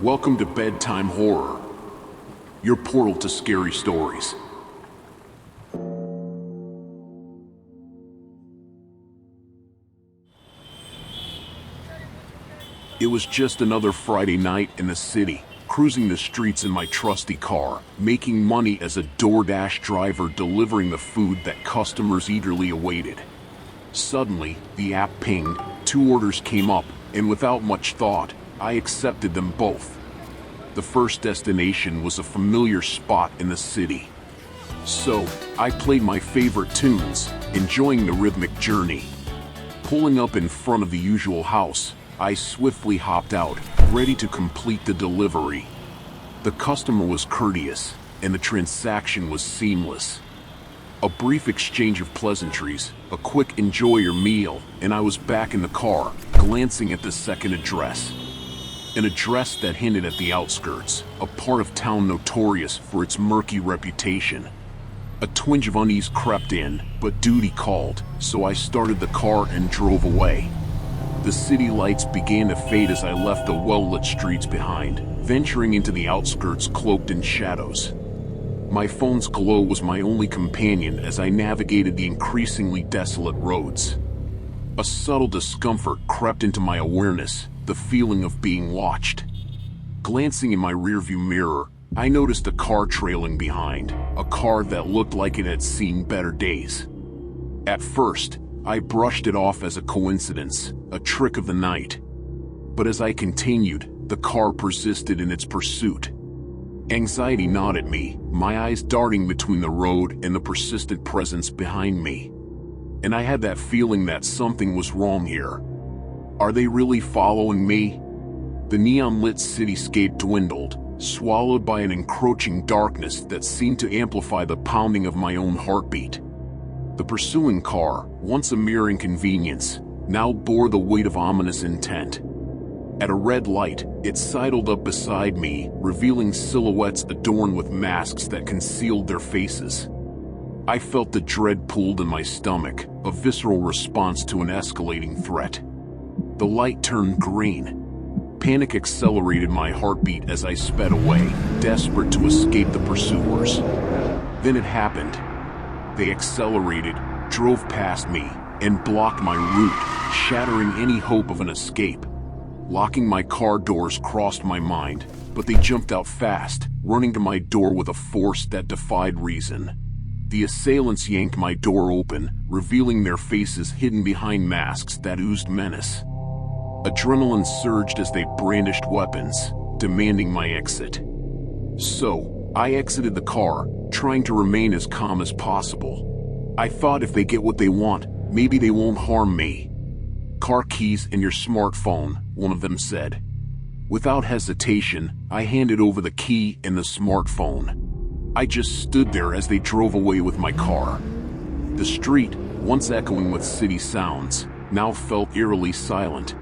Welcome to Bedtime Horror, your portal to scary stories. It was just another Friday night in the city, cruising the streets in my trusty car, making money as a DoorDash driver delivering the food that customers eagerly awaited. Suddenly, the app pinged, 2 orders came up, and without much thought, I accepted them both. The first destination was a familiar spot in the city. So, I played my favorite tunes, enjoying the rhythmic journey. Pulling up in front of the usual house, I swiftly hopped out, ready to complete the delivery. The customer was courteous, and the transaction was seamless. A brief exchange of pleasantries, a quick enjoy your meal, and I was back in the car, glancing at the second address. An address that hinted at the outskirts, a part of town notorious for its murky reputation. A twinge of unease crept in, but duty called, so I started the car and drove away. The city lights began to fade as I left the well-lit streets behind, venturing into the outskirts cloaked in shadows. My phone's glow was my only companion as I navigated the increasingly desolate roads. A subtle discomfort crept into my awareness, the feeling of being watched. Glancing in my rearview mirror, I noticed a car trailing behind, a car that looked like it had seen better days. At first, I brushed it off as a coincidence, a trick of the night. But as I continued, the car persisted in its pursuit. Anxiety gnawed at me, my eyes darting between the road and the persistent presence behind me. And I had that feeling that something was wrong here. Are they really following me? The neon-lit cityscape dwindled, swallowed by an encroaching darkness that seemed to amplify the pounding of my own heartbeat. The pursuing car, once a mere inconvenience, now bore the weight of ominous intent. At a red light, it sidled up beside me, revealing silhouettes adorned with masks that concealed their faces. I felt the dread pulled in my stomach, a visceral response to an escalating threat. The light turned green. Panic accelerated my heartbeat as I sped away, desperate to escape the pursuers. Then it happened. They accelerated, drove past me, and blocked my route, shattering any hope of an escape. Locking my car doors crossed my mind, but they jumped out fast, running to my door with a force that defied reason. The assailants yanked my door open, revealing their faces hidden behind masks that oozed menace. Adrenaline surged as they brandished weapons, demanding my exit. So, I exited the car, trying to remain as calm as possible. I thought if they get what they want, maybe they won't harm me. "Car keys and your smartphone," one of them said. Without hesitation, I handed over the key and the smartphone. I just stood there as they drove away with my car. The street, once echoing with city sounds, now felt eerily silent.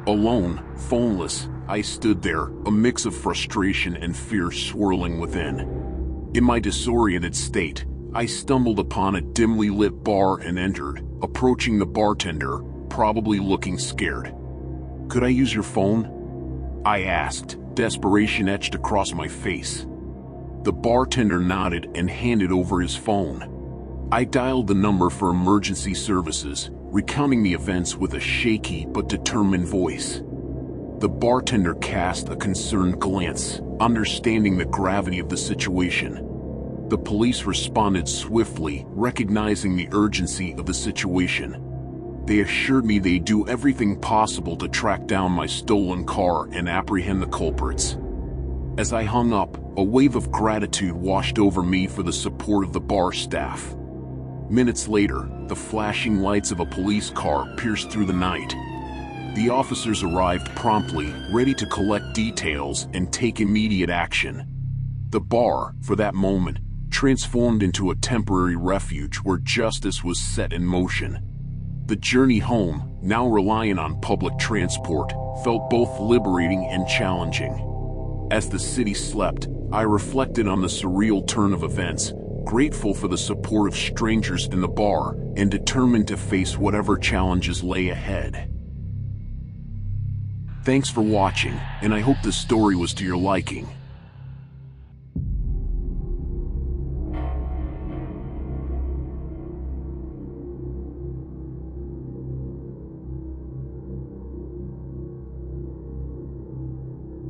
Alone, phoneless, I stood there, a mix of frustration and fear swirling within. In my disoriented state, I stumbled upon a dimly lit bar and entered, approaching the bartender, probably looking scared. "Could I use your phone?" I asked, desperation etched across my face. The bartender nodded and handed over his phone. I dialed the number for emergency services, recounting the events with a shaky but determined voice. The bartender cast a concerned glance, understanding the gravity of the situation. The police responded swiftly, recognizing the urgency of the situation. They assured me they'd do everything possible to track down my stolen car and apprehend the culprits. As I hung up, a wave of gratitude washed over me for the support of the bar staff. Minutes later, the flashing lights of a police car pierced through the night. The officers arrived promptly, ready to collect details and take immediate action. The bar, for that moment, transformed into a temporary refuge where justice was set in motion. The journey home, now reliant on public transport, felt both liberating and challenging. As the city slept, I reflected on the surreal turn of events, grateful for the support of strangers in the bar, and determined to face whatever challenges lay ahead. Thanks for watching, and I hope this story was to your liking.